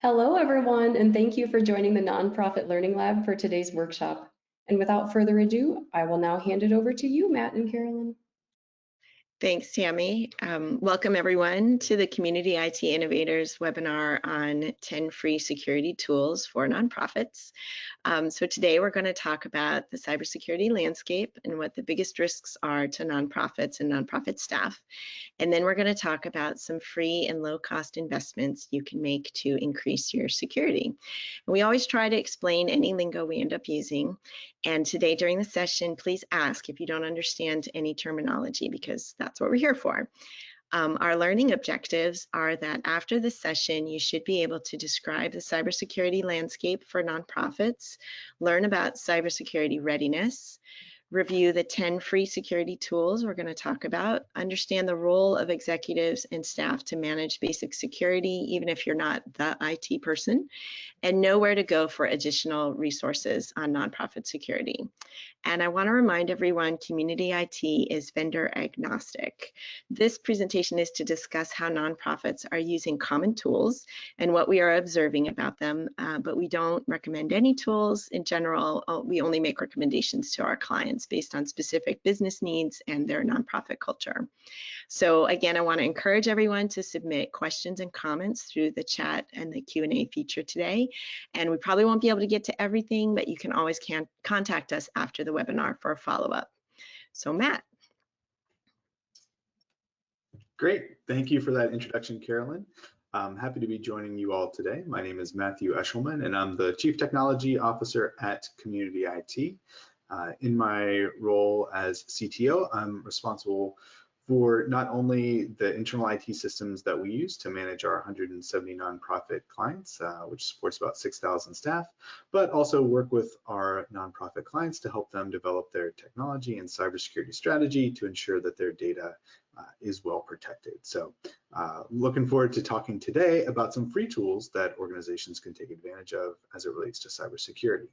Hello, everyone, and thank you for joining the Nonprofit Learning Lab for today's workshop. And without further ado, I will now hand it over to you, Matt and Carolyn. Thanks, Tammy. Welcome everyone to the Community IT Innovators webinar on 10 free security tools for nonprofits. So today we're going to talk about the cybersecurity landscape and what the biggest risks are to nonprofits and nonprofit staff. And then we're going to talk about some free and low-cost investments you can make to increase your security. And we always try to explain any lingo we end up using. And today during the session, please ask if you don't understand any terminology, because that's what we're here for. Our learning objectives are that after this session, you should be able to describe the cybersecurity landscape for nonprofits, learn about cybersecurity readiness, review the 10 free security tools we're going to talk about, understand the role of executives and staff to manage basic security, even if you're not the IT person, and know where to go for additional resources on nonprofit security. And I want to remind everyone, Community IT is vendor agnostic. This presentation is to discuss how nonprofits are using common tools and what we are observing about them, but we don't recommend any tools in general. We only make recommendations to our clients based on specific business needs and their nonprofit culture. So again, I want to encourage everyone to submit questions and comments through the chat and the Q&A feature today. And we probably won't be able to get to everything, but you can always contact us after the webinar for a follow-up. So Matt. Great, thank you for that introduction, Carolyn. I'm happy to be joining you all today. My name is Matthew Eshelman, and I'm the Chief Technology Officer at Community IT. In my role as CTO, I'm responsible for not only the internal IT systems that we use to manage our 170 nonprofit clients, which supports about 6,000 staff, but also work with our nonprofit clients to help them develop their technology and cybersecurity strategy to ensure that their data is well protected. So looking forward to talking today about some free tools that organizations can take advantage of as it relates to cybersecurity.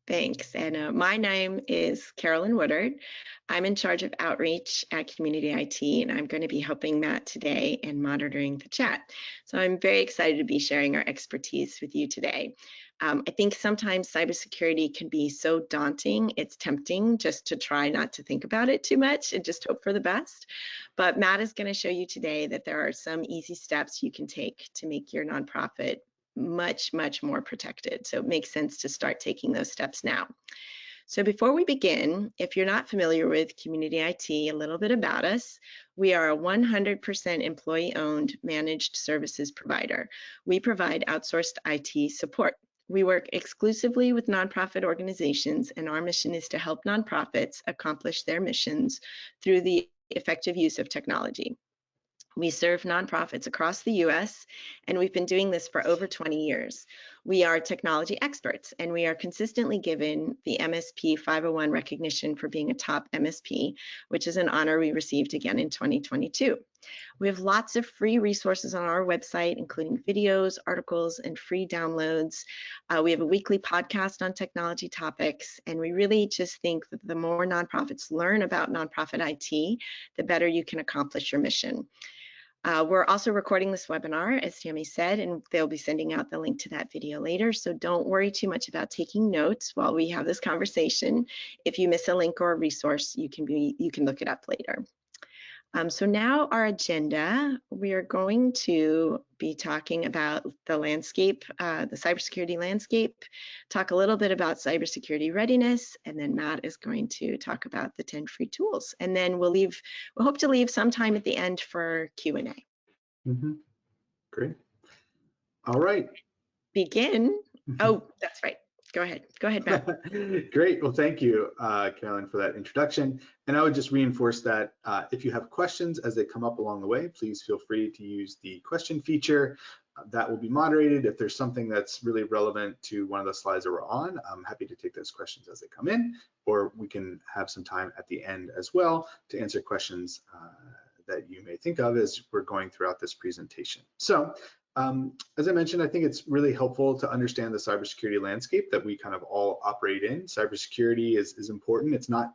Thanks. And my name is Carolyn Woodard. I'm in charge of outreach at Community IT, and I'm going to be helping Matt today and monitoring the chat. So I'm very excited to be sharing our expertise with you today. I think sometimes cybersecurity can be so daunting, it's tempting just to try not to think about it too much and just hope for the best. But Matt is going to show you today that there are some easy steps you can take to make your nonprofit much more protected. So it makes sense to start taking those steps now. So before we begin, if you're not familiar with Community IT, a little bit about us. We are a 100% employee-owned managed services provider. We provide outsourced IT support. We work exclusively with nonprofit organizations, and our mission is to help nonprofits accomplish their missions through the effective use of technology. We serve nonprofits across the US, and we've been doing this for over 20 years. We are technology experts, and we are consistently given the MSP 501 recognition for being a top MSP, which is an honor we received again in 2022. We have lots of free resources on our website, including videos, articles, and free downloads. We have a weekly podcast on technology topics, and we really just think that the more nonprofits learn about nonprofit IT, the better you can accomplish your mission. We're also recording this webinar, as Tammy said, and they'll be sending out the link to that video later. So don't worry too much about taking notes while we have this conversation. If you miss a link or a resource, you can look it up later. So now our agenda, we are going to be talking about the landscape, the cybersecurity landscape, talk a little bit about cybersecurity readiness, and then Matt is going to talk about the 10 free tools. And then we'll hope to leave some time at the end for Q&A. Great. All right. Begin. Oh, that's right. Go ahead, Matt. Great. Well, thank you, Carolyn, for that introduction. And I would just reinforce that if you have questions as they come up along the way, please feel free to use the question feature. That will be moderated. If there's something that's really relevant to one of the slides that we're on, I'm happy to take those questions as they come in, or we can have some time at the end as well to answer questions that you may think of as we're going throughout this presentation. So as I mentioned, I think it's really helpful to understand the cybersecurity landscape that we kind of all operate in. Cybersecurity is important. It's not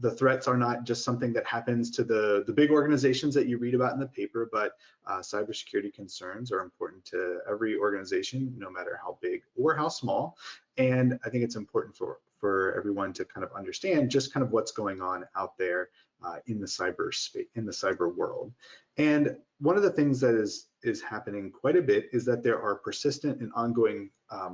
the threats are not just something that happens to the big organizations that you read about in the paper, but cybersecurity concerns are important to every organization, no matter how big or how small. And I think it's important for everyone to kind of understand just kind of what's going on out there in the cyber space, in the cyber world. And one of the things that is happening quite a bit is that there are persistent and ongoing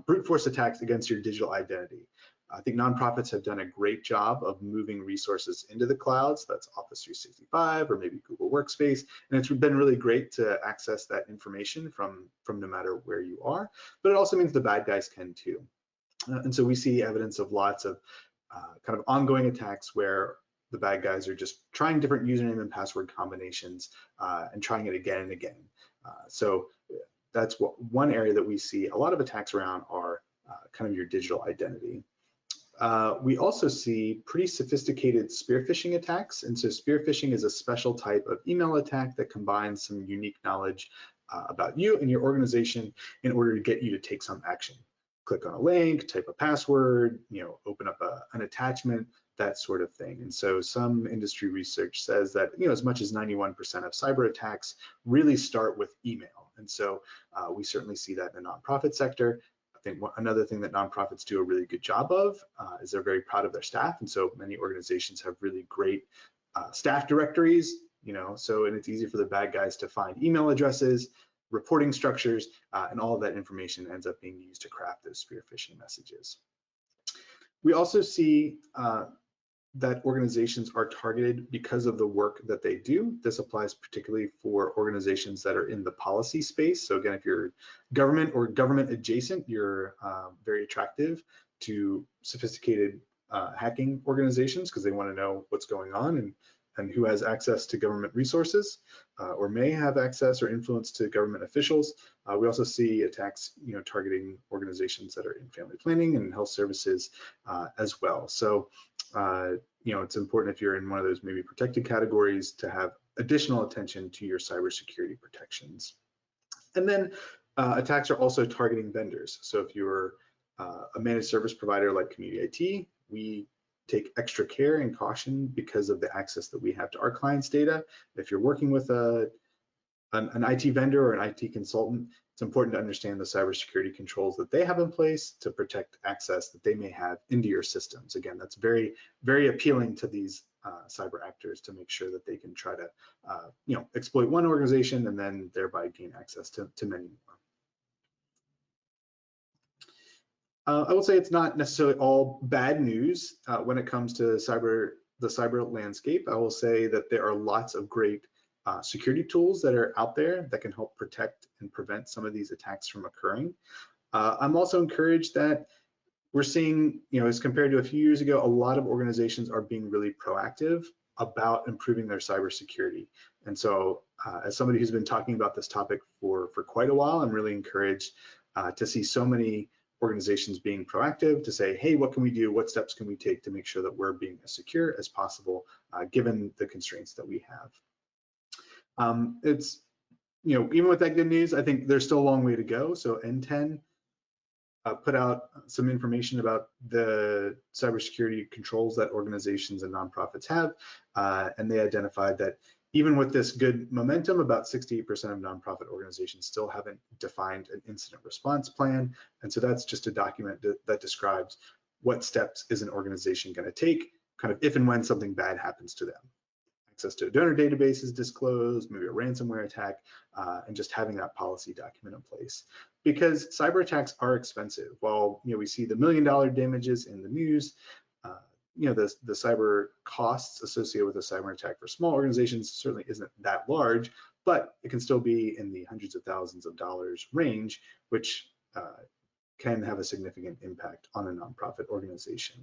brute force attacks against your digital identity. I think nonprofits have done a great job of moving resources into the clouds. That's Office 365 or maybe Google Workspace. And it's been really great to access that information from no matter where you are. But it also means the bad guys can too. And so we see evidence of lots of kind of ongoing attacks where the bad guys are just trying different username and password combinations and trying it again and again. So that's one area that we see a lot of attacks around are kind of your digital identity. We also see pretty sophisticated spear phishing attacks. And so spear phishing is a special type of email attack that combines some unique knowledge about you and your organization in order to get you to take some action. Click on a link, type a password, open up an attachment, that sort of thing. And so some industry research says that as much as 91% of cyber attacks really start with email. And so we certainly see that in the nonprofit sector. I think another thing that nonprofits do a really good job of is they're very proud of their staff. And so many organizations have really great staff directories, and it's easy for the bad guys to find email addresses, reporting structures, and all of that information ends up being used to craft those spear phishing messages. We also see that organizations are targeted because of the work that they do. This applies particularly for organizations that are in the policy space. So again, if you're government or government adjacent, you're very attractive to sophisticated hacking organizations because they want to know what's going on and who has access to government resources or may have access or influence to government officials. We also see attacks, targeting organizations that are in family planning and health services as well. So, it's important if you're in one of those maybe protected categories to have additional attention to your cybersecurity protections. And then attacks are also targeting vendors. So if you're a managed service provider like Community IT, we take extra care and caution because of the access that we have to our clients' data. If you're working with an IT vendor or an IT consultant, it's important to understand the cybersecurity controls that they have in place to protect access that they may have into your systems. Again, that's very, very appealing to these cyber actors to make sure that they can try to, exploit one organization and then thereby gain access to many more. I will say it's not necessarily all bad news when it comes to the cyber landscape. I will say that there are lots of great security tools that are out there that can help protect and prevent some of these attacks from occurring. I'm also encouraged that we're seeing, as compared to a few years ago, a lot of organizations are being really proactive about improving their cybersecurity. And so as somebody who's been talking about this topic for quite a while, I'm really encouraged to see so many organizations being proactive to say, hey, what can we do? What steps can we take to make sure that we're being as secure as possible, given the constraints that we have? It's, even with that good news, I think there's still a long way to go. So N10 put out some information about the cybersecurity controls that organizations and nonprofits have, and they identified that even with this good momentum, about 68% of nonprofit organizations still haven't defined an incident response plan. And so that's just a document that describes what steps is an organization going to take, kind of if and when something bad happens to them. Access to a donor database is disclosed, maybe a ransomware attack, and just having that policy document in place. Because cyber attacks are expensive. While we see the $1 million damages in the news, the cyber costs associated with a cyber attack for small organizations certainly isn't that large, but it can still be in the hundreds of thousands of dollars range, which can have a significant impact on a nonprofit organization.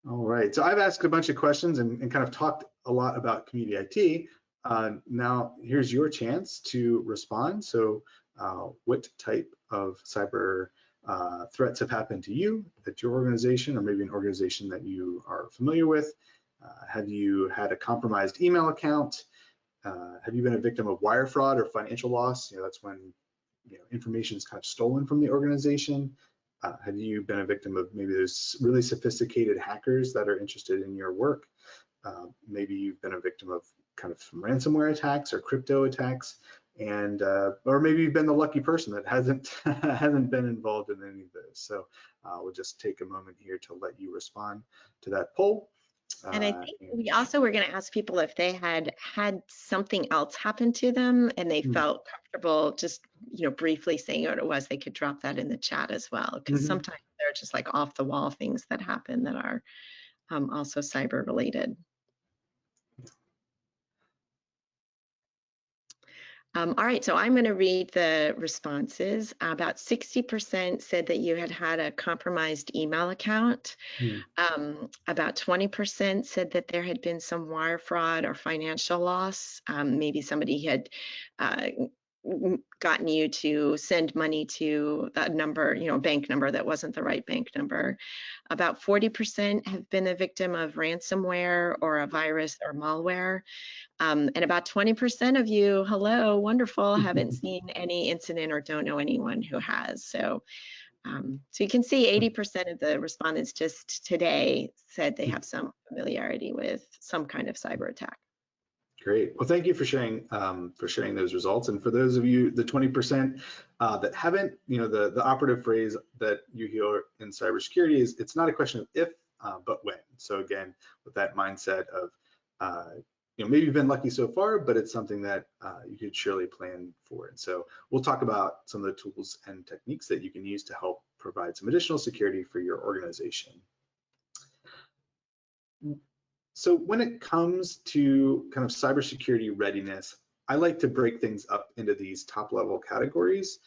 All right, so I've asked a bunch of questions and kind of talked a lot about Community IT. Now here's your chance to respond. So what type of cyber threats have happened to you at your organization, or maybe an organization that you are familiar with? Have you had a compromised email account? Have you been a victim of wire fraud or financial loss? That's when information is kind of stolen from the organization. Have you been a victim of maybe there's really sophisticated hackers that are interested in your work? Maybe you've been a victim of kind of some ransomware attacks or crypto attacks, and or maybe you've been the lucky person that hasn't hasn't been involved in any of those. So we'll just take a moment here to let you respond to that poll. And I think we also were going to ask people if they had something else happen to them and they felt comfortable just, briefly saying what it was. They could drop that in the chat as well, because sometimes they're just like off the wall things that happen that are also cyber related. All right, so I'm going to read the responses. About 60% said that you had a compromised email account. About 20% said that there had been some wire fraud or financial loss. Maybe somebody had gotten you to send money to that number, bank number that wasn't the right bank number. About 40% have been a victim of ransomware or a virus or malware. And about 20% of you, hello, wonderful, haven't seen any incident or don't know anyone who has. So you can see 80% of the respondents just today said they have some familiarity with some kind of cyber attack. Great. Well, thank you for sharing those results. And for those of you, the 20% that haven't, the operative phrase that you hear in cybersecurity is it's not a question of if, but when. So again, with that mindset of maybe you've been lucky so far, but it's something that you could surely plan for. And so we'll talk about some of the tools and techniques that you can use to help provide some additional security for your organization. So when it comes to kind of cybersecurity readiness, I like to break things up into these top level categories,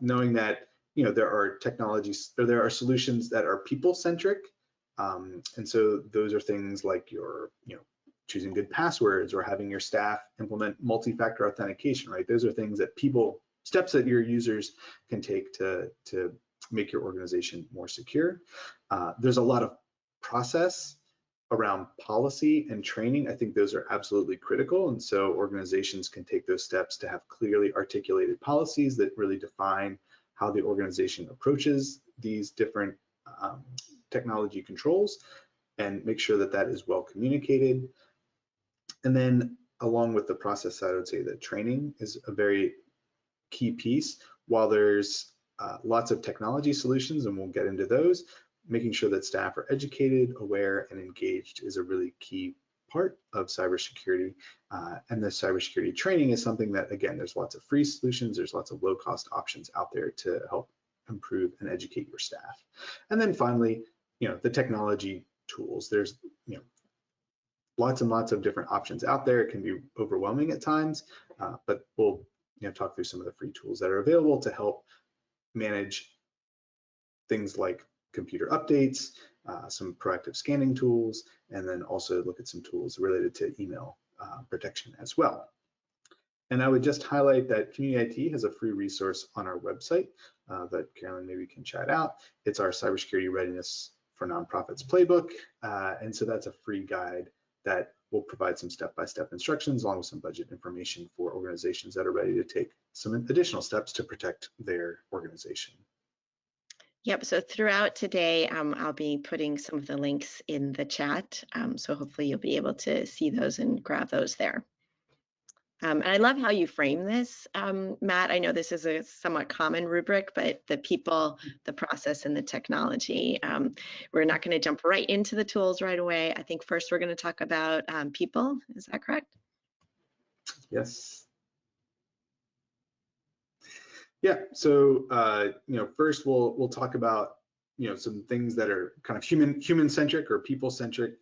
knowing that there are technologies, or there are solutions that are people centric. And so those are things like your choosing good passwords or having your staff implement multi-factor authentication, right? Those are things that steps that your users can take to make your organization more secure. There's a lot of process around policy and training. I think those are absolutely critical. And so organizations can take those steps to have clearly articulated policies that really define how the organization approaches these different technology controls and make sure that that is well communicated. And then along with the process side, I would say that training is a very key piece. While there's lots of technology solutions, and we'll get into those, making sure that staff are educated, aware, and engaged is a really key part of cybersecurity. And the cybersecurity training is something that, again, there's lots of free solutions, there's lots of low-cost options out there to help improve and educate your staff. And then finally, the technology tools. There's lots and lots of different options out there. It can be overwhelming at times, but we'll talk through some of the free tools that are available to help manage things like computer updates, some proactive scanning tools, and then also look at some tools related to email protection as well. And I would just highlight that Community IT has a free resource on our website that Carolyn maybe can chat out. It's our Cybersecurity Readiness for Nonprofits playbook. And so that's a free guide that will provide some step-by-step instructions along with some budget information for organizations that are ready to take some additional steps to protect their organization. Yep, so throughout today, I'll be putting some of the links in the chat. So hopefully you'll be able to see those and grab those there. And I love how you frame this, Matt. I know this is a somewhat common rubric, but the people, the process, and the technology. We're not going to jump right into the tools right away. I think first we're going to talk about people. Is that correct? Yes. Yeah. So first we'll talk about some things that are kind of human-centric or people-centric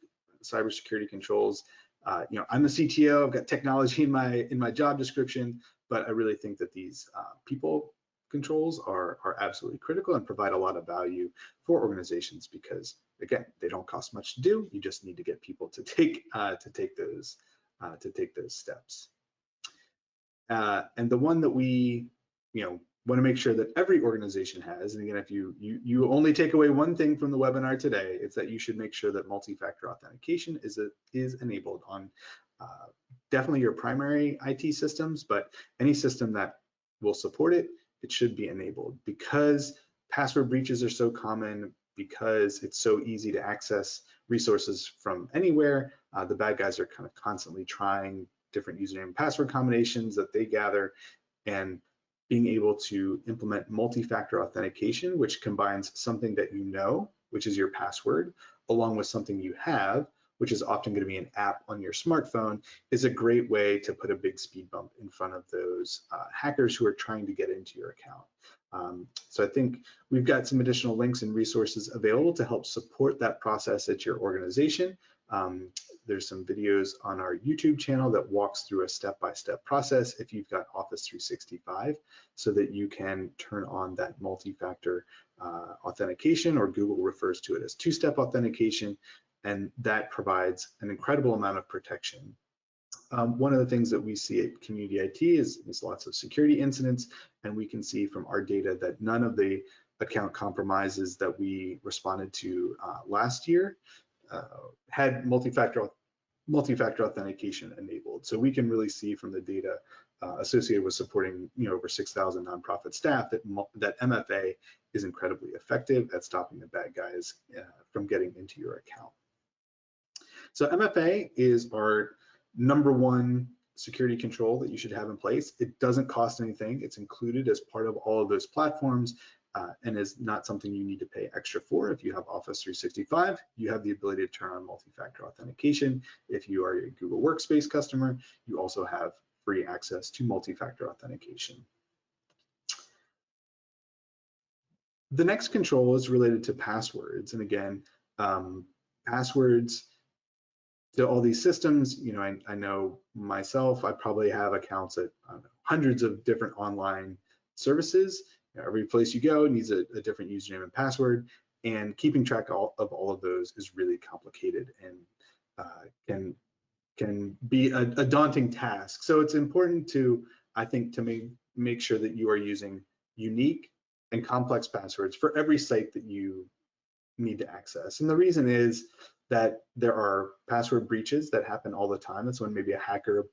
cybersecurity controls. I'm the CTO. I've got technology in my job description, but I really think that these people controls are absolutely critical and provide a lot of value for organizations because, again, they don't cost much to do. You just need to get people to take those steps. And the one that we want to make sure that every organization has, and again, if you only take away one thing from the webinar today, it's that you should make sure that multi-factor authentication is enabled on definitely your primary IT systems, but any system that will support it, it should be enabled because Password breaches are so common because it's so easy to access resources from anywhere. The bad guys are kind of constantly trying different username and password combinations that they gather, and being able to implement multi-factor authentication, which combines something that you know, which is your password, along with something you have, which is often going to be an app on your smartphone, is a great way to put a big speed bump in front of those hackers who are trying to get into your account. So I think we've got some additional links and resources available to help support that process at your organization. There's some videos on our YouTube channel that walks through a step-by-step process if you've got Office 365, so that you can turn on that multi-factor authentication, or Google refers to it as two-step authentication, and that provides an incredible amount of protection. One of the things that we see at Community IT is lots of security incidents, and we can see from our data that none of the account compromises that we responded to last year had multi-factor authentication enabled. So we can really see from the data associated with supporting over 6,000 nonprofit staff that MFA is incredibly effective at stopping the bad guys from getting into your account. So MFA is our #1 security control that you should have in place. It doesn't cost anything. It's included as part of all of those platforms, and is not something you need to pay extra for. If you have Office 365, you have the ability to turn on multi-factor authentication. If you are a Google Workspace customer, you also have free access to multi-factor authentication. The next control is related to passwords. And again, passwords to all these systems, I know myself, I probably have accounts at hundreds of different online services. Every place you go needs a different username and password, and keeping track of all of those is really complicated and can be a daunting task. So it's important to, I think, to make sure that you are using unique and complex passwords for every site that you need to access. And the reason is that there are password breaches that happen all the time. That's when maybe a hacker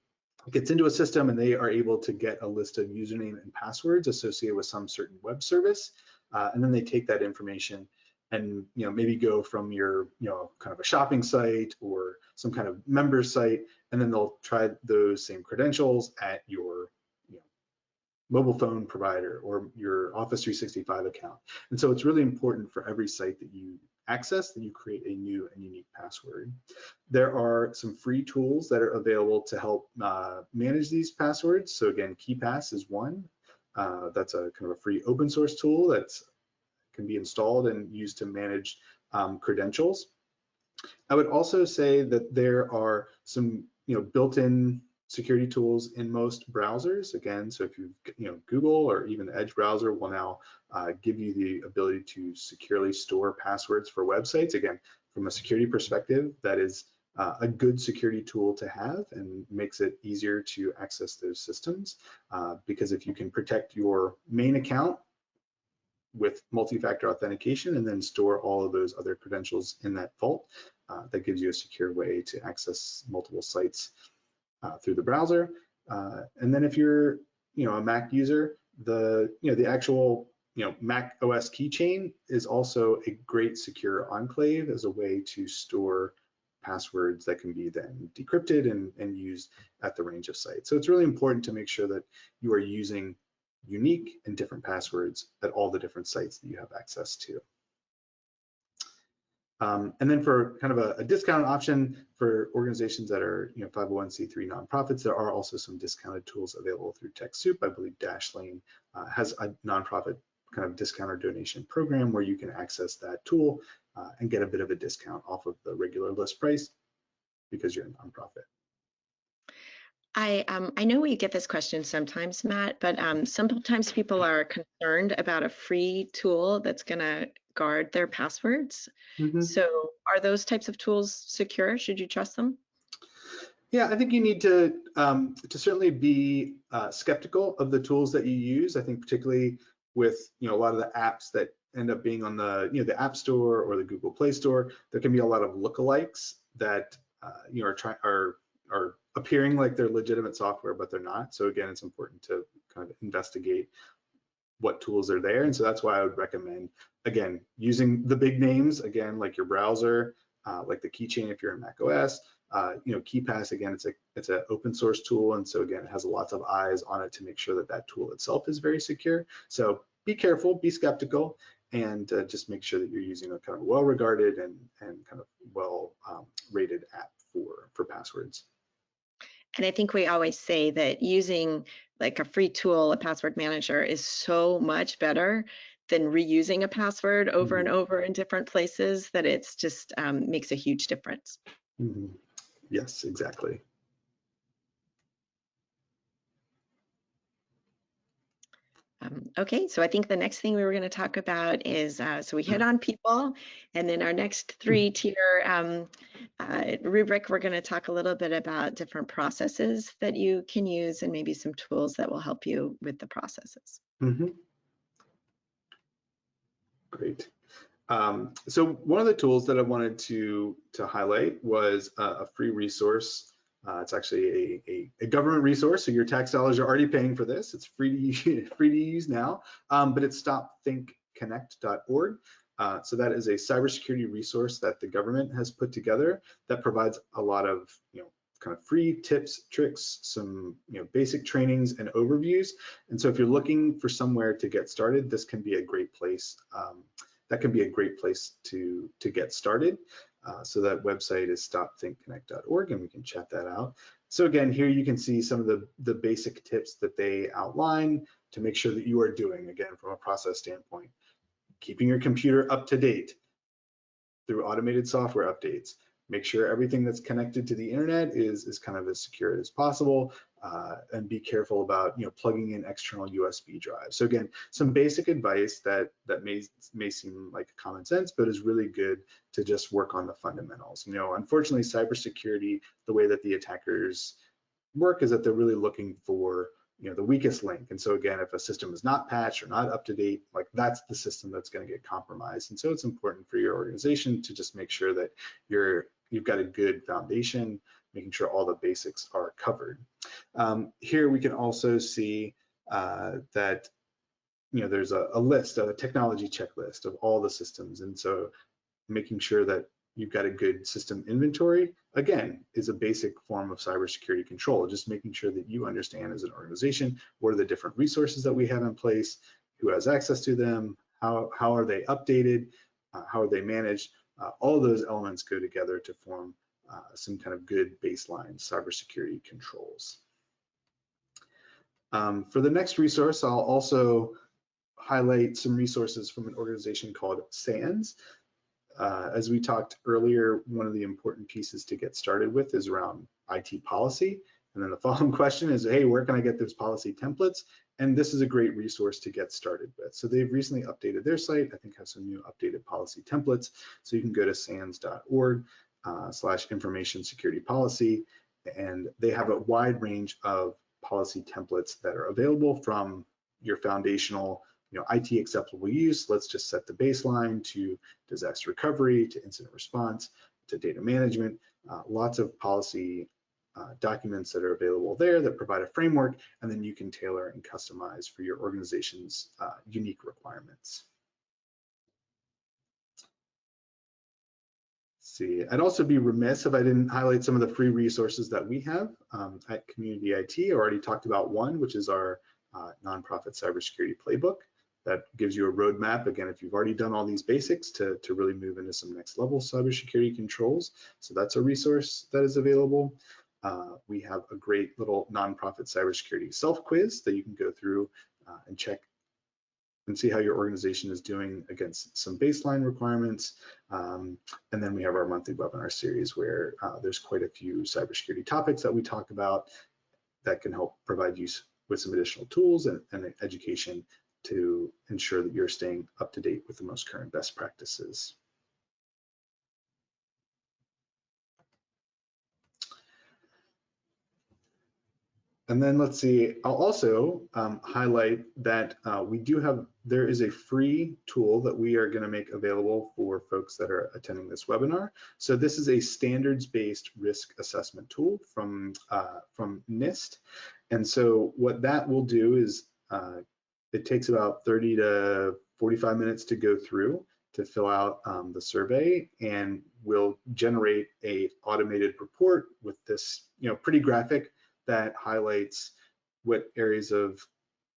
gets into a system and they are able to get a list of username and passwords associated with some certain web service, and then they take that information and maybe go from your kind of a shopping site or some kind of member site, and then they'll try those same credentials at your mobile phone provider or your Office 365 account. And so it's really important for every site that you access that you create a new and unique password. There are some free tools that are available to help manage these passwords. So again, KeePass is one. That's a kind of a free open source tool that can be installed and used to manage credentials. I would also say that there are some built-in security tools in most browsers. Again, so if Google or even the Edge browser will now give you the ability to securely store passwords for websites. Again, from a security perspective, that is a good security tool to have and makes it easier to access those systems, because if you can protect your main account with multi-factor authentication and then store all of those other credentials in that vault, that gives you a secure way to access multiple sites through the browser. And then if you're a Mac user, the actual Mac OS keychain is also a great secure enclave as a way to store passwords that can be then decrypted and used at the range of sites. So it's really important to make sure that you are using unique and different passwords at all the different sites that you have access to. And then for kind of a discount option for organizations that are 501c3 nonprofits, there are also some discounted tools available through TechSoup. I believe Dashlane has a nonprofit kind of discount or donation program where you can access that tool and get a bit of a discount off of the regular list price because you're a nonprofit. I know we get this question sometimes, Matt, but sometimes people are concerned about a free tool that's going to guard their passwords. Mm-hmm. So are those types of tools secure? Should you trust them? Yeah, I think you need to certainly be skeptical of the tools that you use. I think particularly with a lot of the apps that end up being on the the App Store or the Google Play Store, there can be a lot of lookalikes that are appearing like they're legitimate software, but they're not. So again, it's important to kind of investigate what tools are there. And so that's why I would recommend, again, using the big names, again, like your browser, like the keychain if you're in Mac OS. KeePass, again, it's an open source tool, and so again, it has lots of eyes on it to make sure that that tool itself is very secure. So be careful, be skeptical, and just make sure that you're using a kind of well-regarded and kind of well rated app for passwords. And I think we always say that using like a free tool, a password manager, is so much better than reusing a password over and over in different places, that it's just makes a huge difference. Yes, exactly. Okay, so I think the next thing we were going to talk about is, so we hit on people, and then our next 3-tier rubric, we're going to talk a little bit about different processes that you can use and maybe some tools that will help you with the processes. Great. So one of the tools that I wanted to highlight was a free resource. It's actually a government resource, so your tax dollars are already paying for this. It's free to use now, but it's stopthinkconnect.org. So that is a cybersecurity resource that the government has put together that provides a lot of kind of free tips, tricks, some basic trainings and overviews. And so if you're looking for somewhere to get started, this can be a great place. That can be a great place to get started. So that website is stopthinkconnect.org, and we can check that out. So again, here you can see some of the basic tips that they outline to make sure that you are doing, again, from a process standpoint, keeping your computer up to date through automated software updates. Make sure everything that's connected to the internet is kind of as secure as possible, and be careful about plugging in external USB drives. So again, some basic advice that may seem like common sense, but is really good to just work on the fundamentals. Unfortunately, cybersecurity, the way that the attackers work is that they're really looking for the weakest link. And so again, if a system is not patched or not up to date, like that's the system that's going to get compromised. And so it's important for your organization to just make sure that you've got a good foundation, making sure all the basics are covered. Here we can also see that there's a list, a technology checklist of all the systems, and so making sure that you've got a good system inventory, again, is a basic form of cybersecurity control. Just making sure that you understand as an organization what are the different resources that we have in place, who has access to them, how are they updated, how are they managed. All of those elements go together to form some kind of good baseline cybersecurity controls. For the next resource, I'll also highlight some resources from an organization called SANS. As we talked earlier, one of the important pieces to get started with is around IT policy. And then the following question is, hey, where can I get those policy templates? And this is a great resource to get started with. So they've recently updated their site, I think have some new updated policy templates. So you can go to sans.org/information security policy, and they have a wide range of policy templates that are available, from your foundational IT acceptable use, let's just set the baseline, to disaster recovery, to incident response, to data management, lots of policy documents that are available there that provide a framework, and then you can tailor and customize for your organization's unique requirements. See, I'd also be remiss if I didn't highlight some of the free resources that we have at Community IT. I already talked about one, which is our nonprofit cybersecurity playbook that gives you a roadmap, again, if you've already done all these basics, to really move into some next level cybersecurity controls. So that's a resource that is available. We have a great little nonprofit cybersecurity self-quiz that you can go through and check and see how your organization is doing against some baseline requirements. And then we have our monthly webinar series where there's quite a few cybersecurity topics that we talk about that can help provide you with some additional tools and education to ensure that you're staying up to date with the most current best practices. And then let's see, I'll also highlight that there is a free tool that we are going to make available for folks that are attending this webinar. So this is a standards-based risk assessment tool from NIST. And so what that will do is it takes about 30 to 45 minutes to go through to fill out the survey, and we'll generate a automated report with this, pretty graphic that highlights what areas of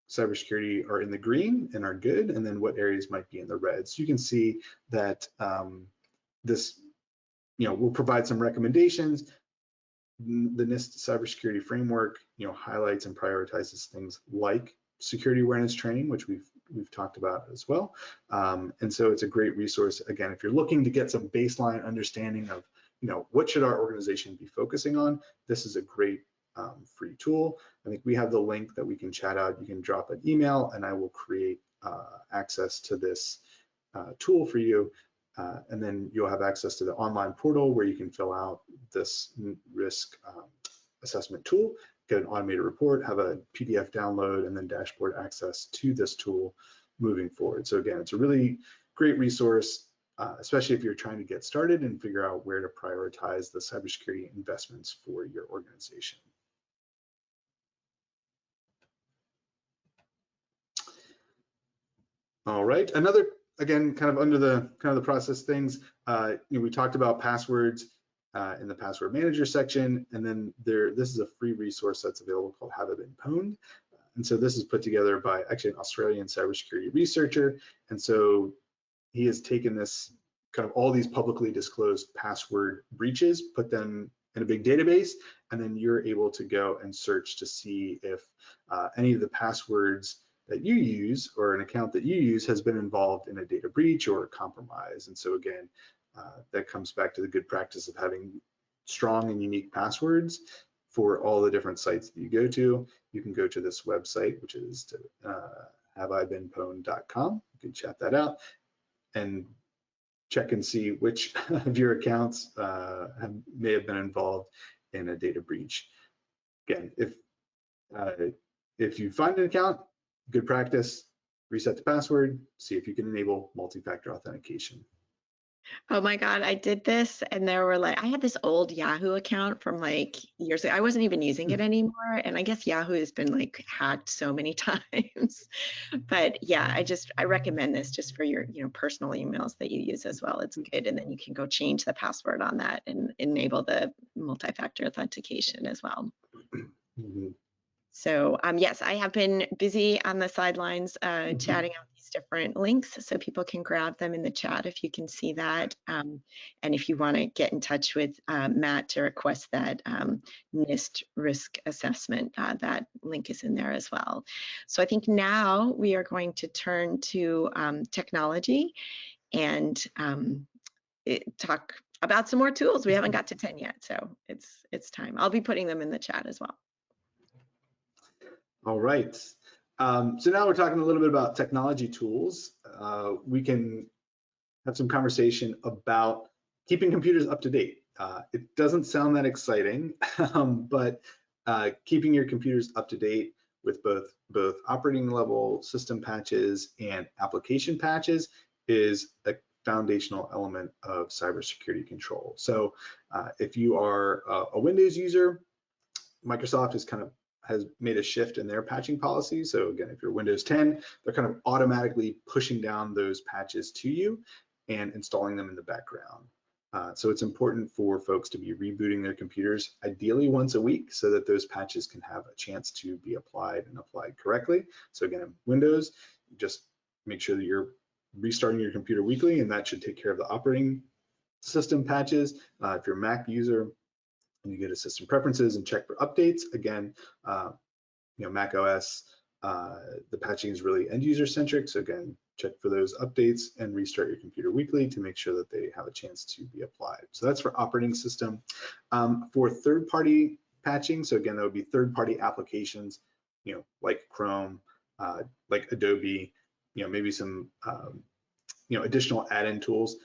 cybersecurity are in the green and are good, and then what areas might be in the red. So you can see that this, will provide some recommendations. The NIST cybersecurity framework, highlights and prioritizes things like security awareness training, which we've talked about as well. And so it's a great resource. Again, if you're looking to get some baseline understanding of, what should our organization be focusing on, this is a great free tool. I think we have the link that we can chat out. You can drop an email and I will create access to this tool for you. And then you'll have access to the online portal where you can fill out this risk assessment tool, get an automated report, have a PDF download, and then dashboard access to this tool moving forward. So again, it's a really great resource, especially if you're trying to get started and figure out where to prioritize the cybersecurity investments for your organization. All right, another, again, kind of under the process things, we talked about passwords in the password manager section, and then this is a free resource that's available called Have It Been Pwned. And so this is put together by actually an Australian cybersecurity researcher. And so he has taken this kind of all these publicly disclosed password breaches, put them in a big database, and then you're able to go and search to see if any of the passwords that you use or an account that you use has been involved in a data breach or a compromise. And so again, that comes back to the good practice of having strong and unique passwords for all the different sites that you go to. You can go to this website, which is haveibeenpwned.com. You can chat that out and check and see which of your accounts may have been involved in a data breach. Again, if you find an account, good practice, reset the password, see if you can enable multi-factor authentication. Oh my God, I did this and there were I had this old Yahoo account from years ago. I wasn't even using it anymore. And I guess Yahoo has been hacked so many times. But yeah, I recommend this just for your, personal emails that you use as well. It's good. And then you can go change the password on that and enable the multi-factor authentication as well. Mm-hmm. So yes, I have been busy on the sidelines chatting out these different links so people can grab them in the chat if you can see that. And if you want to get in touch with Matt to request that NIST risk assessment, that link is in there as well. So I think now we are going to turn to technology and talk about some more tools. We haven't got to 10 yet, so it's time. I'll be putting them in the chat as well. All right, so now we're talking a little bit about technology tools. We can have some conversation about keeping computers up to date. It doesn't sound that exciting, but keeping your computers up to date with both operating level system patches and application patches is a foundational element of cybersecurity control. So if you are a Windows user, Microsoft has made a shift in their patching policy. So again, if you're Windows 10, they're kind of automatically pushing down those patches to you and installing them in the background. So it's important for folks to be rebooting their computers ideally once a week so that those patches can have a chance to be applied and applied correctly. So again, in Windows, just make sure that you're restarting your computer weekly, and that should take care of the operating system patches. If you're a Mac user, and you go to system preferences and check for updates. Again, Mac OS, the patching is really end user centric. So again, check for those updates and restart your computer weekly to make sure that they have a chance to be applied. So that's for operating system. For third-party patching, so again, that would be third-party applications, like Chrome, like Adobe, maybe some, additional add-in tools.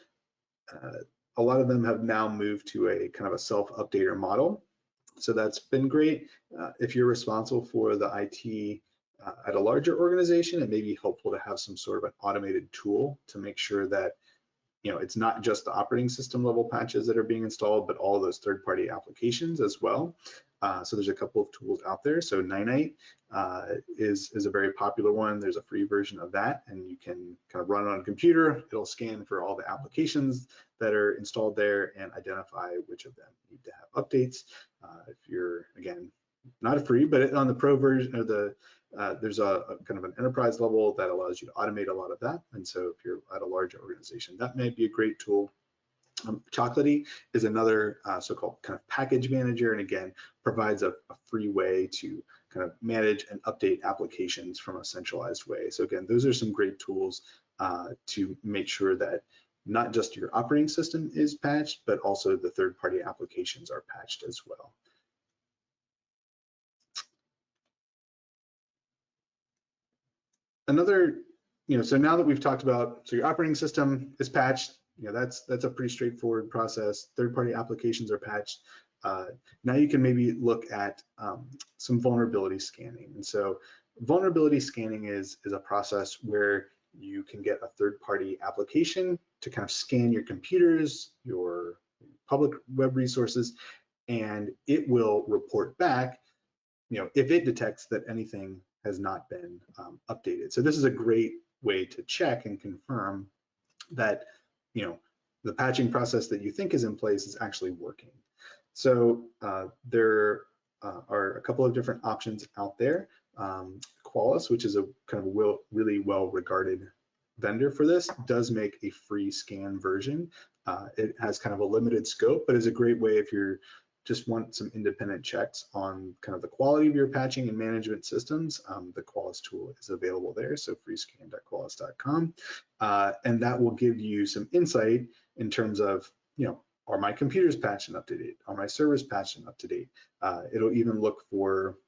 A lot of them have now moved to a kind of a self-updater model. So that's been great. If you're responsible for the IT at a larger organization, it may be helpful to have some sort of an automated tool to make sure that, it's not just the operating system level patches that are being installed, but all of those third-party applications as well. So there's a couple of tools out there. So Ninite is a very popular one. There's a free version of that, and you can kind of run it on a computer. It'll scan for all the applications that are installed there and identify which of them need to have updates. If you're, again, not free, but on the pro version of there's a kind of an enterprise level that allows you to automate a lot of that. And so if you're at a large organization, that may be a great tool. Chocolatey is another so-called kind of package manager, and again, provides a free way to kind of manage and update applications from a centralized way. So again, those are some great tools to make sure that not just your operating system is patched, but also the third-party applications are patched as well. Another, so now that we've talked about, so your operating system is patched, that's a pretty straightforward process. Third-party applications are patched. Now you can maybe look at some vulnerability scanning. And so vulnerability scanning is a process where you can get a third-party application to kind of scan your computers, your public web resources, and it will report back, if it detects that anything has not been updated. So this is a great way to check and confirm that, the patching process that you think is in place is actually working. So there are a couple of different options out there. Qualys, which is a kind of really well-regarded vendor for this, does make a free scan version. It has kind of a limited scope, but is a great way if you're just want some independent checks on kind of the quality of your patching and management systems. The Qualys tool is available there, so freescan.qualys.com, and that will give you some insight in terms of, are my computers patched and up to date? Are my servers patched and up to date? It'll even look for,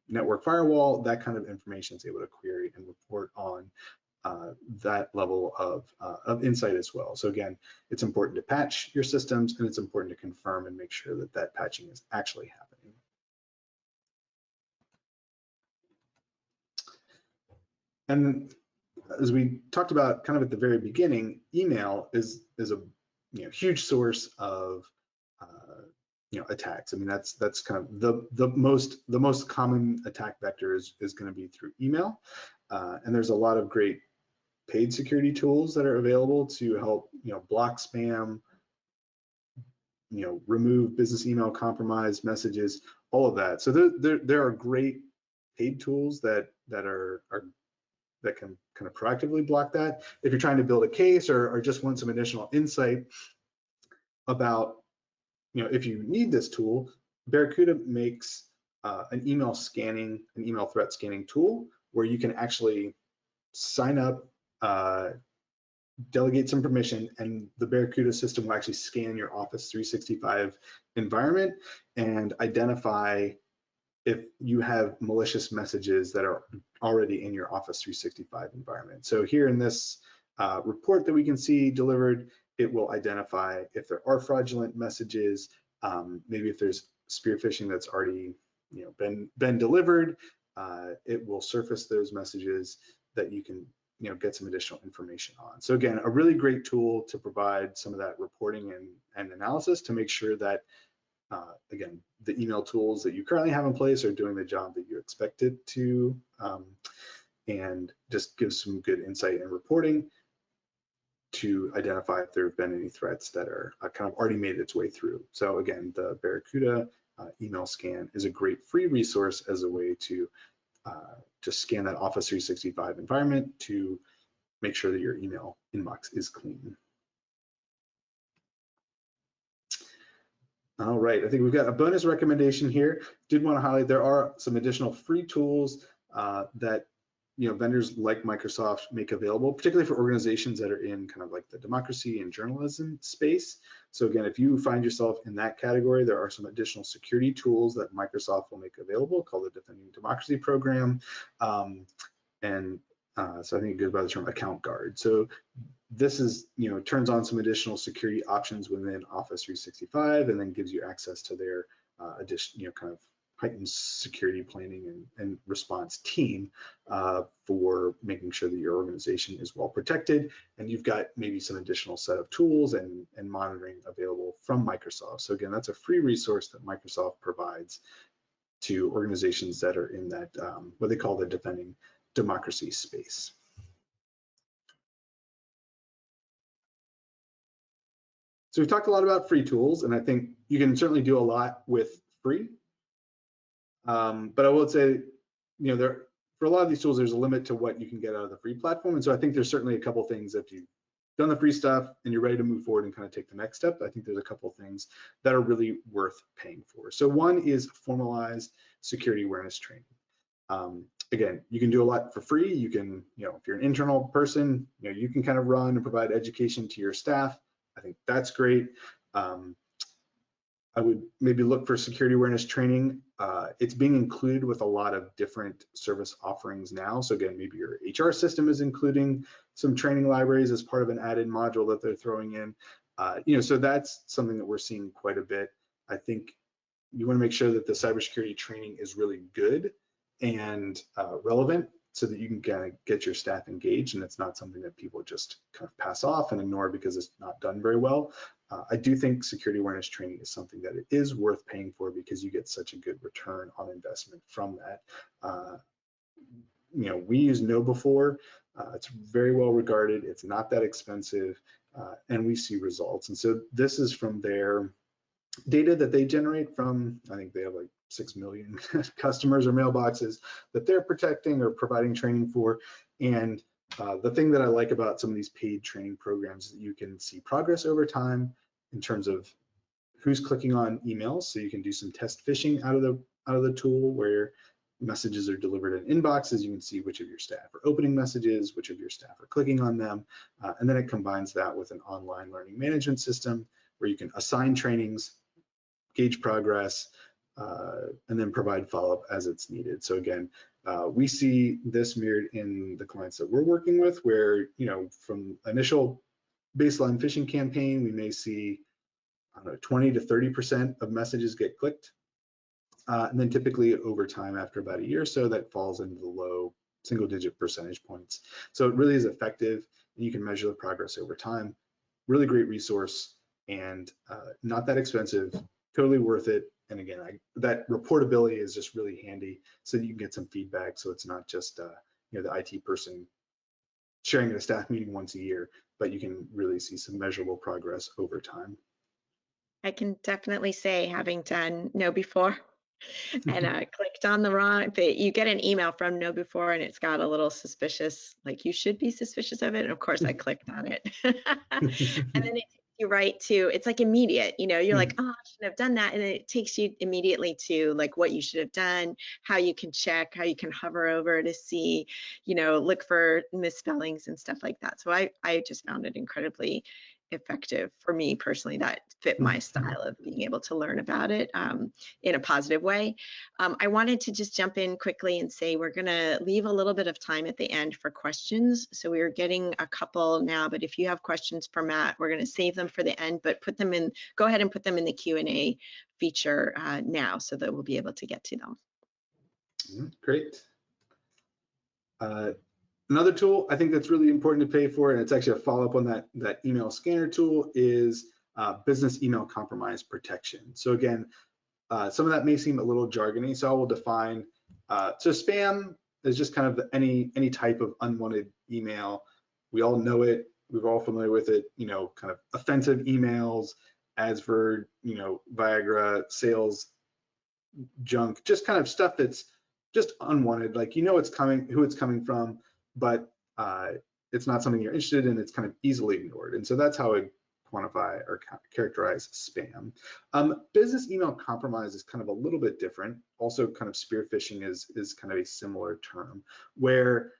network firewall, that kind of information is able to query and report on that level of insight as well. So again, it's important to patch your systems, and it's important to confirm and make sure that that patching is actually happening. And as we talked about kind of at the very beginning, email is a huge source of attacks. I mean, that's kind of the most common attack vector is going to be through email, and there's a lot of great paid security tools that are available to help block spam, remove business email compromised messages, all of that. So there are great paid tools that can kind of proactively block that. If you're trying to build a case or just want some additional insight about if you need this tool, Barracuda makes an email threat scanning tool where you can actually sign up, delegate some permission, and the Barracuda system will actually scan your Office 365 environment and identify if you have malicious messages that are already in your Office 365 environment. So here in this report that we can see delivered, it will identify if there are fraudulent messages, maybe if there's spear phishing that's already been delivered, it will surface those messages that you can get some additional information on. So again, a really great tool to provide some of that reporting and analysis to make sure that again, the email tools that you currently have in place are doing the job that you expect it to, and just gives some good insight and reporting to identify if there have been any threats that are kind of already made its way through. So again, the Barracuda email scan is a great free resource as a way to just scan that Office 365 environment to make sure that your email inbox is clean. All right, I think we've got a bonus recommendation here. Did want to highlight there are some additional free tools that vendors like Microsoft make available, particularly for organizations that are in kind of like the democracy and journalism space. So again, if you find yourself in that category, there are some additional security tools that Microsoft will make available called the Defending Democracy Program. So I think it goes by the term account guard. So this is, turns on some additional security options within Office 365 and then gives you access to their kind of heightened security planning and response team for making sure that your organization is well protected, and you've got maybe some additional set of tools and monitoring available from Microsoft. So again, that's a free resource that Microsoft provides to organizations that are in that what they call the defending democracy space. So we've talked a lot about free tools, and I think you can certainly do a lot with free. But I will say, for a lot of these tools, there's a limit to what you can get out of the free platform. And so I think there's certainly a couple things, if you've done the free stuff and you're ready to move forward and kind of take the next step, I think there's a couple things that are really worth paying for. So one is formalized security awareness training. Again, you can do a lot for free. You can, if you're an internal person, you can kind of run and provide education to your staff. I think that's great. I would maybe look for security awareness training. It's being included with a lot of different service offerings now. So again, maybe your HR system is including some training libraries as part of an added module that they're throwing in. So that's something that we're seeing quite a bit. I think you want to make sure that the cybersecurity training is really good and relevant, so that you can kind of get your staff engaged, and it's not something that people just kind of pass off and ignore because it's not done very well. I do think security awareness training is something that it is worth paying for, because you get such a good return on investment from that. We use KnowBe4. It's very well regarded. It's not that expensive, and we see results. And so this is from their data that they generate from, I think they have like 6 million customers or mailboxes that they're protecting or providing training for. And the thing that I like about some of these paid training programs is that you can see progress over time in terms of who's clicking on emails. So you can do some test phishing out of the tool, where messages are delivered in inboxes. You can see which of your staff are opening messages, which of your staff are clicking on them. And then it combines that with an online learning management system where you can assign trainings, gauge progress, and then provide follow-up as it's needed. So again, we see this mirrored in the clients that we're working with, where, from initial baseline phishing campaign, we may see, 20 to 30% of messages get clicked. And then typically over time, after about a year or so, that falls into the low single-digit percentage points. So it really is effective, and you can measure the progress over time. Really great resource, and not that expensive, totally worth it. And again, that reportability is just really handy, so that you can get some feedback. So it's not just the IT person sharing at a staff meeting once a year, but you can really see some measurable progress over time. I can definitely say, having done KnowBe4 and clicked on the wrong, you get an email from KnowBe4 and it's got a little suspicious, like you should be suspicious of it. And of course I clicked on it. And then it takes you right to, it's like immediate, you're like, oh, I shouldn't have done that. And it takes you immediately to like what you should have done, how you can check, how you can hover over to see, look for misspellings and stuff like that. So I just found it incredibly effective for me personally. That fit my style of being able to learn about it in a positive way. I wanted to just jump in quickly and say we're going to leave a little bit of time at the end for questions. So we're getting a couple now, but if you have questions for Matt, we're going to save them for the end, but go ahead and put them in the Q&A feature now, so that we'll be able to get to them. Great. Another tool I think that's really important to pay for, and it's actually a follow-up on that email scanner tool, is business email compromise protection. So again, some of that may seem a little jargony, so I will define. So spam is just kind of any type of unwanted email. We all know it. We're all familiar with it. Kind of offensive emails, ads for Viagra, sales junk, just kind of stuff that's just unwanted. Like it's coming, who it's coming from, but it's not something you're interested in. It's kind of easily ignored. And so that's how I quantify or characterize spam. Business email compromise is kind of a little bit different. Also, kind of spear phishing is kind of a similar term, where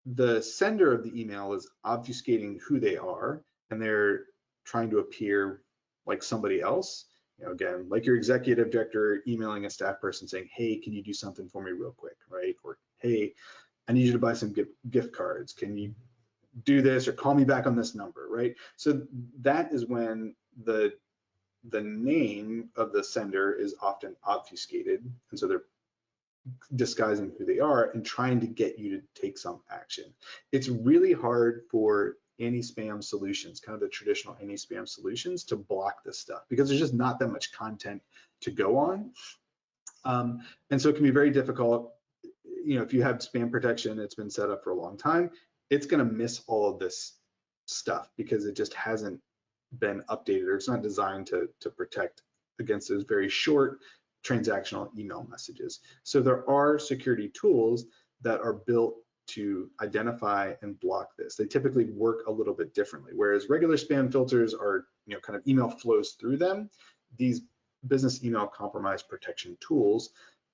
the sender of the email is obfuscating who they are, and they're trying to appear like somebody else. Again, like your executive director emailing a staff person saying, hey, can you do something for me real quick, right? Or, hey, I need you to buy some gift cards. Can you do this, or call me back on this number, right? So that is when the the name of the sender is often obfuscated, and so they're disguising who they are and trying to get you to take some action. It's really hard for anti-spam solutions, kind of the traditional anti-spam solutions, to block this stuff because there's just not that much content to go on. And so it can be very difficult. If you have spam protection, it's been set up for a long time, it's going to miss all of this stuff because it just hasn't been updated, or it's not designed to protect against those very short transactional email messages. So there are security tools that are built to identify and block this. They typically work a little bit differently. Whereas regular spam filters are, kind of email flows through them, these business email compromise protection tools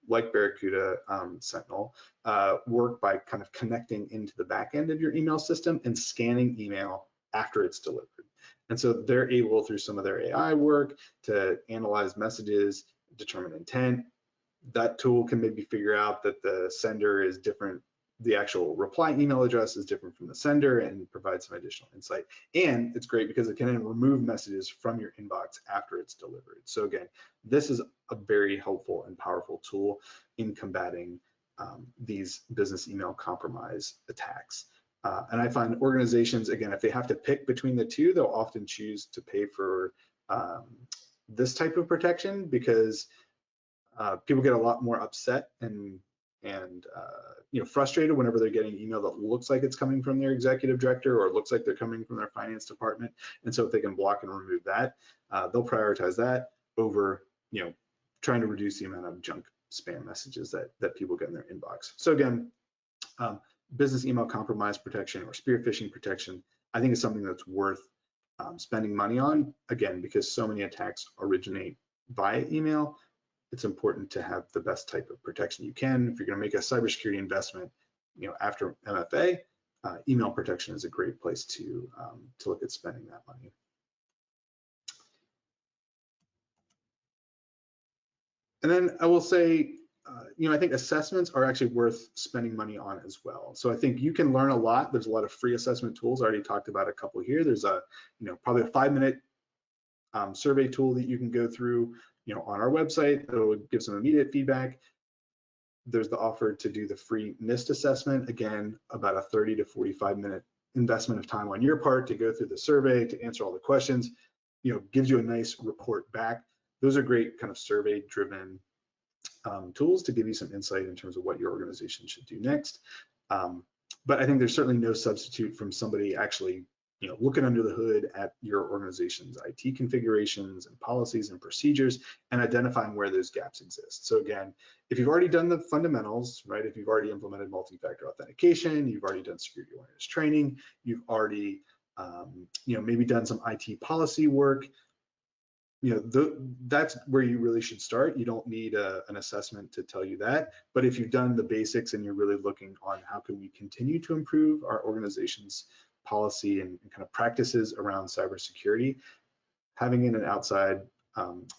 like Barracuda, Sentinel, work by kind of connecting into the back end of your email system and scanning email after it's delivered. And so they're able, through some of their AI work, to analyze messages, determine intent. That tool can maybe figure out that the sender is different, the actual reply email address is different from the sender, and provide some additional insight. And it's great because it can then remove messages from your inbox after it's delivered. So again, this is a very helpful and powerful tool in combating these business email compromise attacks. And I find organizations, again, if they have to pick between the two, they'll often choose to pay for this type of protection because people get a lot more upset and frustrated whenever they're getting email that looks like it's coming from their executive director or looks like they're coming from their finance department. And so if they can block and remove that, they'll prioritize that over trying to reduce the amount of junk spam messages that people get in their inbox. So again, business email compromise protection or spear phishing protection, I think is something that's worth spending money on, again, because so many attacks originate via email. It's important to have the best type of protection you can. If you're going to make a cybersecurity investment, after MFA, email protection is a great place to look at spending that money. And then I will say, I think assessments are actually worth spending money on as well. So I think you can learn a lot. There's a lot of free assessment tools. I already talked about a couple here. There's probably a 5-minute survey tool that you can go through, on our website that will give some immediate feedback. There's the offer to do the free NIST assessment. Again, about a 30 to 45-minute investment of time on your part to go through the survey, to answer all the questions, gives you a nice report back. Those are great kind of survey-driven tools to give you some insight in terms of what your organization should do next. But I think there's certainly no substitute from somebody actually looking under the hood at your organization's IT configurations and policies and procedures and identifying where those gaps exist. So again, if you've already done the fundamentals, right? If you've already implemented multi-factor authentication, you've already done security awareness training, you've already, maybe done some IT policy work, that's where you really should start. You don't need an assessment to tell you that. But if you've done the basics and you're really looking on how can we continue to improve our organization's policy and kind of practices around cybersecurity, having in an outside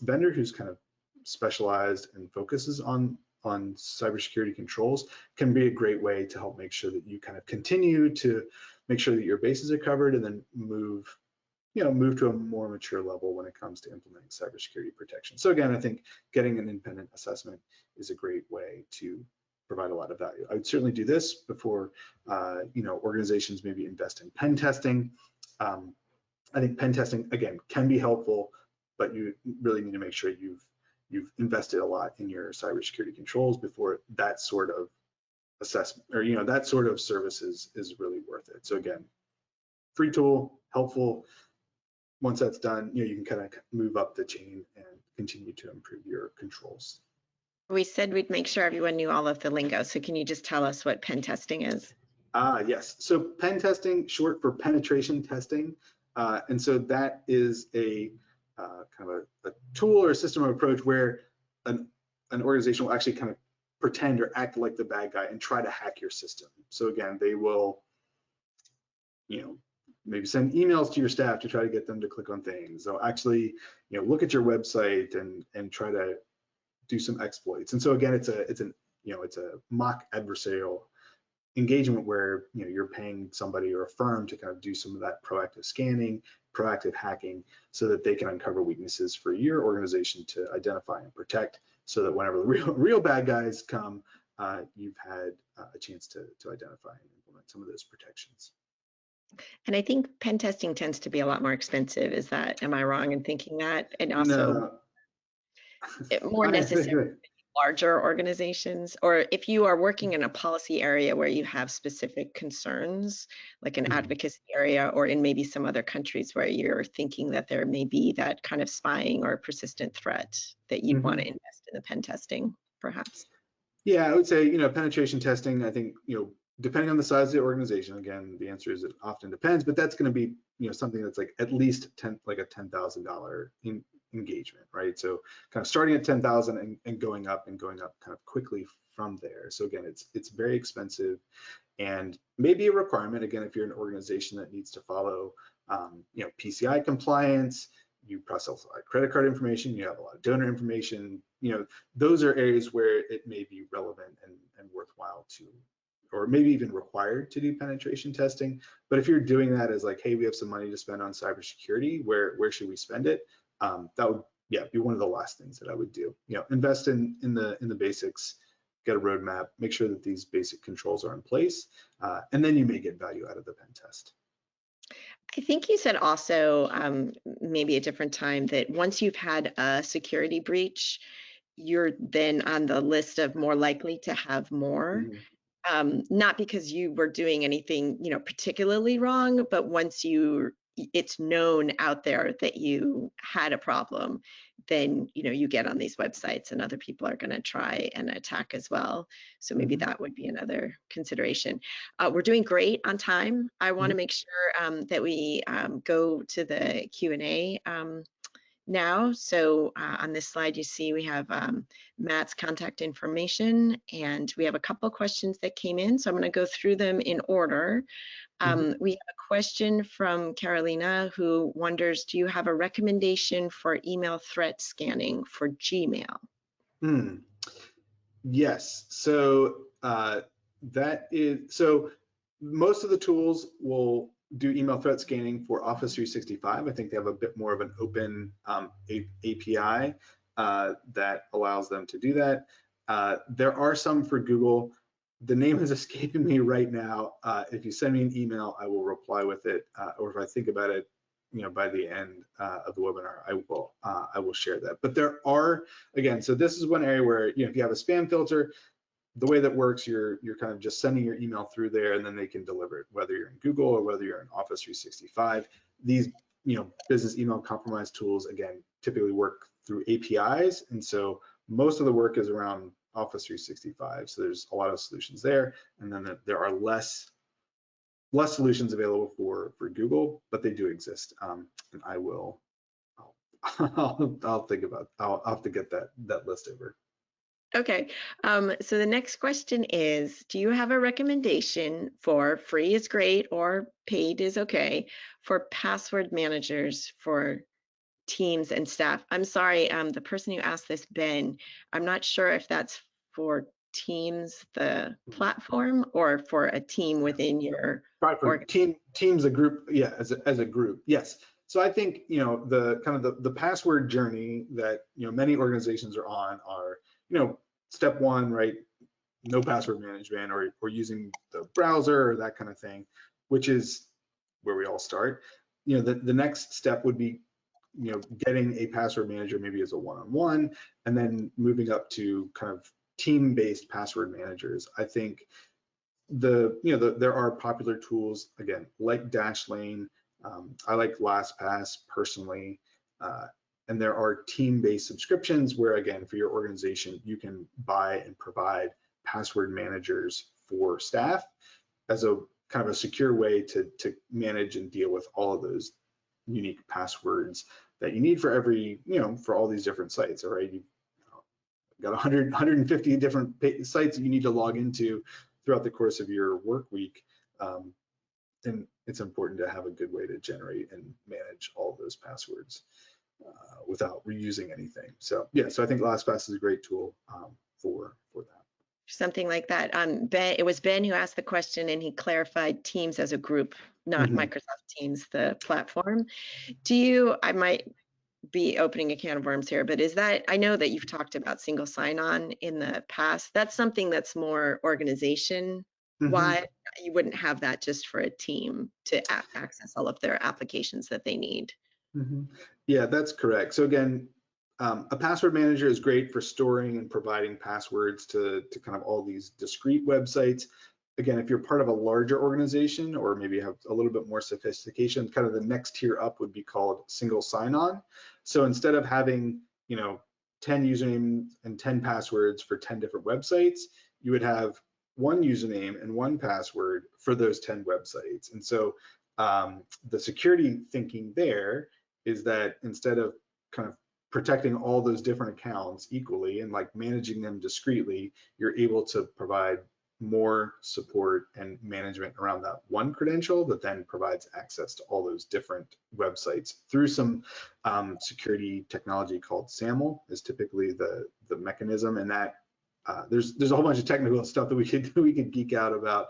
vendor who's kind of specialized and focuses on cybersecurity controls can be a great way to help make sure that you kind of continue to make sure that your bases are covered and then move to a more mature level when it comes to implementing cybersecurity protection. So again, I think getting an independent assessment is a great way to provide a lot of value. I would certainly do this before, organizations maybe invest in pen testing. I think pen testing, again, can be helpful, but you really need to make sure you've invested a lot in your cybersecurity controls before that sort of assessment or that sort of service is really worth it. So again, free tool, helpful. Once that's done, you can kind of move up the chain and continue to improve your controls. We said we'd make sure everyone knew all of the lingo. So can you just tell us what pen testing is? Yes. So pen testing, short for penetration testing. And so that is a kind of a tool or a system of approach where an organization will actually kind of pretend or act like the bad guy and try to hack your system. So again, they will, maybe send emails to your staff to try to get them to click on things. They'll actually, look at your website and try to do some exploits. And so again, it's a mock adversarial engagement where you're paying somebody or a firm to kind of do some of that proactive scanning proactive hacking so that they can uncover weaknesses for your organization to identify and protect, so that whenever the real bad guys come, you've had a chance to identify and implement some of those protections. And I think pen testing tends to be a lot more expensive. Am I wrong in thinking that? And also more necessary for larger organizations, or if you are working in a policy area where you have specific concerns, like an advocacy area, or in maybe some other countries where you're thinking that there may be that kind of spying or persistent threat, that you'd want to invest in the pen testing, perhaps. Yeah, I would say, penetration testing, I think, depending on the size of the organization, again, the answer is it often depends, but that's going to be, something that's like at least a $10,000 engagement, right? So kind of starting at 10,000 and going up kind of quickly from there. So again, it's very expensive, and maybe a requirement, again, if you're an organization that needs to follow, PCI compliance, you process a lot of credit card information, you have a lot of donor information, those are areas where it may be relevant and worthwhile to, or maybe even required to do penetration testing. But if you're doing that as like, hey, we have some money to spend on cybersecurity, where should we spend it? That would, be one of the last things that I would do. Invest in the basics, get a roadmap, make sure that these basic controls are in place, and then you may get value out of the pen test. I think you said also, maybe a different time, that once you've had a security breach, you're then on the list of more likely to have more. Not because you were doing anything, particularly wrong, but once it's known out there that you had a problem, then, you get on these websites and other people are going to try and attack as well. So maybe that would be another consideration. We're doing great on time. I want to make sure that we go to the Q&A now. So on this slide, you see we have Matt's contact information, and we have a couple of questions that came in. So I'm going to go through them in order. We have a question from Carolina, who wonders, do you have a recommendation for email threat scanning for Gmail? Yes. So so most of the tools will do email threat scanning for Office 365. I think they have a bit more of an open API that allows them to do that. There are some for Google. The name is escaping me right now. If you send me an email, I will reply with it, or if I think about it, by the end of the webinar, I will share that. But there are, again, so this is one area where, if you have a spam filter, the way that works, you're kind of just sending your email through there, and then they can deliver it, whether you're in Google or whether you're in Office 365. These, business email compromise tools, again, typically work through APIs, and so most of the work is around Office 365. So there's a lot of solutions there, and then there are less solutions available for Google, but they do exist, and I'll think about. I'll have to get that list over. Okay, so the next question is, do you have a recommendation for free is great or paid is okay for password managers for teams and staff? I'm sorry, the person who asked this, Ben, I'm not sure if that's for Teams, the platform, or for a team within your Teams, a group, as a group, yes. So I think the kind of the password journey that many organizations are on are step one, right? No password management, or using the browser or that kind of thing, which is where we all start. The next step would be getting a password manager, maybe as a one-on-one, and then moving up to kind of team-based password managers. I think there are popular tools, again, like Dashlane. I like LastPass personally, and there are team-based subscriptions where, again, for your organization, you can buy and provide password managers for staff as a kind of a secure way to manage and deal with all of those unique passwords that you need for every, for all these different sites. All right, you've got 150 different sites that you need to log into throughout the course of your work week. And it's important to have a good way to generate and manage all of those passwords without reusing anything. So yeah, so I think LastPass is a great tool for that. Something like that. Ben, it was Ben who asked the question, and he clarified Teams as a group not Microsoft Teams, the platform. I might be opening a can of worms here, but I know that you've talked about single sign-on in the past. That's something that's more organization-wide. You wouldn't have that just for a team to access all of their applications that they need. Yeah, that's correct. So again, a password manager is great for storing and providing passwords to kind of all these discrete websites. Again, if you're part of a larger organization or maybe have a little bit more sophistication, kind of the next tier up would be called single sign-on. So instead of having, 10 usernames and 10 passwords for 10 different websites, you would have one username and one password for those 10 websites. And so the security thinking there is that instead of kind of protecting all those different accounts equally and like managing them discreetly, you're able to provide more support and management around that one credential that then provides access to all those different websites through some security technology called SAML is typically the mechanism. And that there's a whole bunch of technical stuff that we could geek out about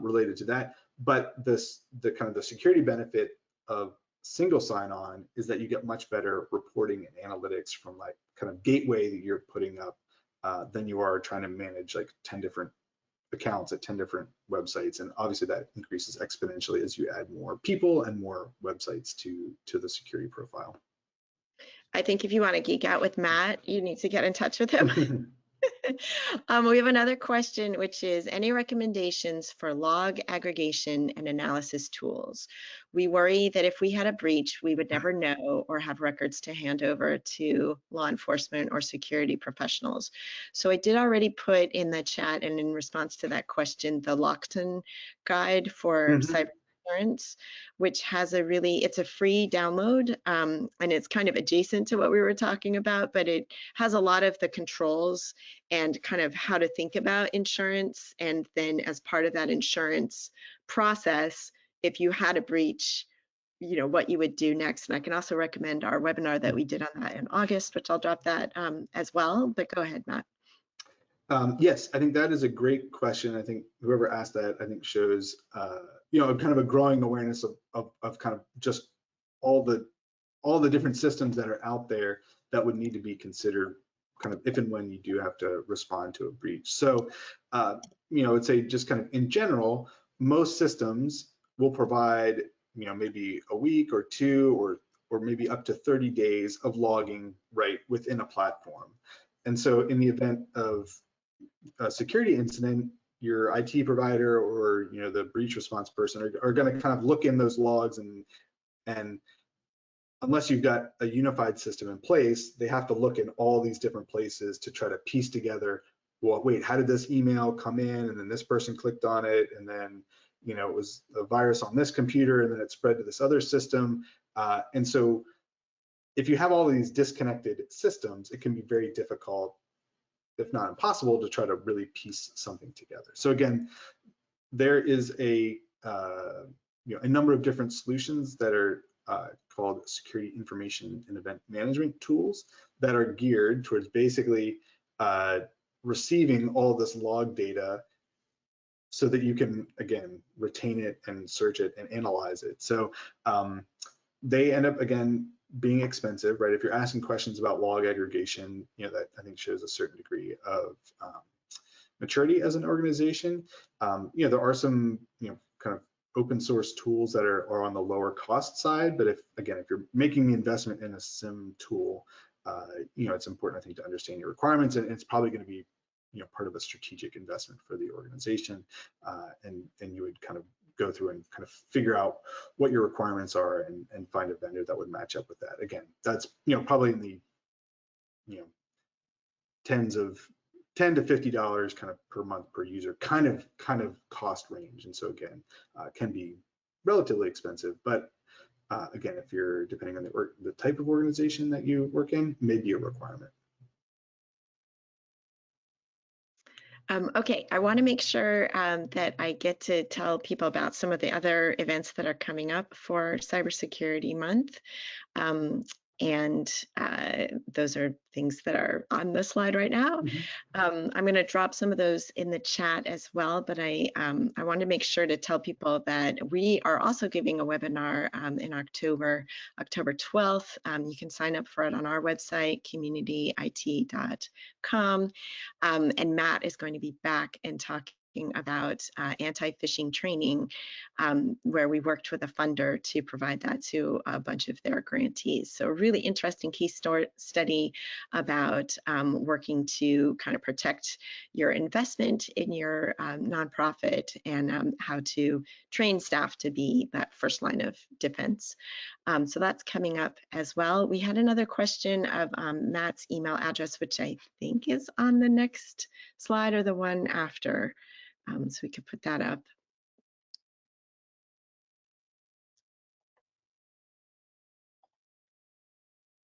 related to that. But the kind of the security benefit of single sign-on is that you get much better reporting and analytics from like kind of gateway that you're putting up than you are trying to manage like 10 different accounts at 10 different websites. And obviously that increases exponentially as you add more people and more websites to the security profile. I think if you want to geek out with Matt, you need to get in touch with him. We have another question, which is any recommendations for log aggregation and analysis tools? We worry that if we had a breach, we would never know or have records to hand over to law enforcement or security professionals. So I did already put in the chat and in response to that question, the Lockton guide for cyber insurance, which has it's a free download, and it's kind of adjacent to what we were talking about, but it has a lot of the controls and kind of how to think about insurance. And then as part of that insurance process, if you had a breach, what you would do next. And I can also recommend our webinar that we did on that in August, which I'll drop that as well, but go ahead, Matt. Yes, I think that is a great question. I think whoever asked that, I think shows, kind of a growing awareness of kind of just all the different systems that are out there that would need to be considered kind of if and when you do have to respond to a breach. So, I would say just kind of in general, most systems will provide, maybe a week or two or maybe up to 30 days of logging right within a platform. And so in the event of a security incident, your IT provider or the breach response person are going to kind of look in those logs and unless you've got a unified system in place, they have to look in all these different places to try to piece together, well, wait, how did this email come in? And then this person clicked on it, and then it was a virus on this computer, and then it spread to this other system. And so if you have all of these disconnected systems, it can be very difficult, if not impossible, to try to really piece something together. So again, there is a number of different solutions that are called security information and event management tools that are geared towards basically receiving all this log data so that you can, again, retain it and search it and analyze it. So they end up, again, being expensive, right? If you're asking questions about log aggregation, that I think shows a certain degree of maturity as an organization. There are some, kind of open source tools that are on the lower cost side, but if you're making the investment in a SIM tool, it's important, I think, to understand your requirements, and it's probably going to be, part of a strategic investment for the organization, and you would kind of go through and kind of figure out what your requirements are and find a vendor that would match up with that. Again, that's probably in the $10 to $50 kind of per month per user kind of cost range. And so again, can be relatively expensive, but again, if you're depending on the type of organization that you work in, may be a requirement. Okay, I want to make sure that I get to tell people about some of the other events that are coming up for Cybersecurity Month. And those are things that are on the slide right now. I'm going to drop some of those in the chat as well, but I want to make sure to tell people that we are also giving a webinar in October 12th. You can sign up for it on our website, communityit.com. And Matt is going to be back and talking about anti-phishing training, where we worked with a funder to provide that to a bunch of their grantees. So a really interesting case study about working to kind of protect your investment in your nonprofit and how to train staff to be that first line of defense. So that's coming up as well. We had another question of Matt's email address, which I think is on the next slide or the one after. So we could put that up.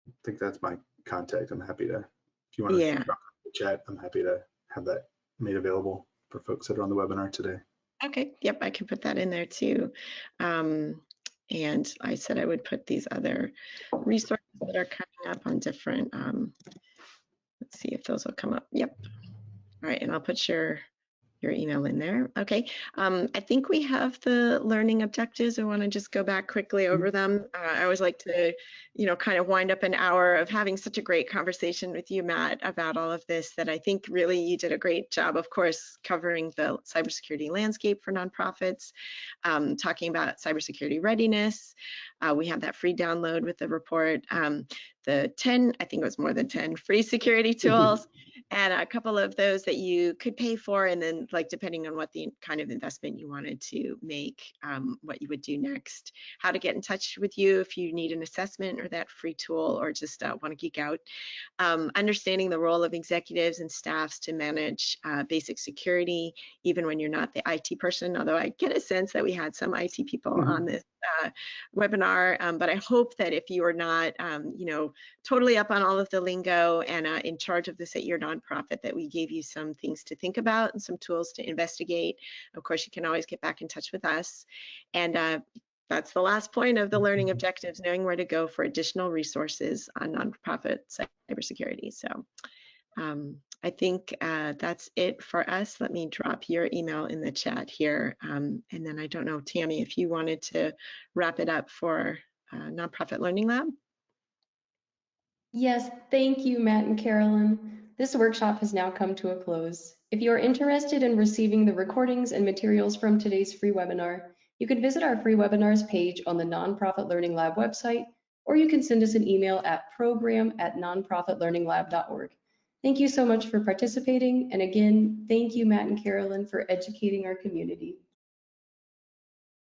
I think that's my contact. I'm happy to, if you want to drop in the chat, I'm happy to have that made available for folks that are on the webinar today. Okay, yep, I can put that in there too. And I said I would put these other resources that are coming up on different, let's see if those will come up. Yep. All right, and I'll put your email in there. Okay, I think we have the learning objectives. I want to just go back quickly over them. I always like to, kind of wind up an hour of having such a great conversation with you, Matt, about all of this, that I think really you did a great job, of course, covering the cybersecurity landscape for nonprofits, talking about cybersecurity readiness. We have that free download with the report, the 10, I think it was more than 10 free security tools, and a couple of those that you could pay for, and then like depending on what the kind of investment you wanted to make, what you would do next, how to get in touch with you if you need an assessment or that free tool, or just want to geek out, understanding the role of executives and staffs to manage basic security, even when you're not the IT person, although I get a sense that we had some IT people on this webinar, but I hope that if you are not, totally up on all of the lingo and in charge of this at your nonprofit, that we gave you some things to think about and some tools to investigate. Of course, you can always get back in touch with us. And that's the last point of the learning objectives, knowing where to go for additional resources on nonprofit cybersecurity. So I think that's it for us. Let me drop your email in the chat here. And then I don't know, Tammy, if you wanted to wrap it up for Nonprofit Learning Lab. Yes, thank you, Matt and Carolyn. This workshop has now come to a close. If you are interested in receiving the recordings and materials from today's free webinar, you can visit our free webinars page on the Nonprofit Learning Lab website, or you can send us an email at program@nonprofitlearninglab.org. Thank you so much for participating. And again, thank you, Matt and Carolyn, for educating our community.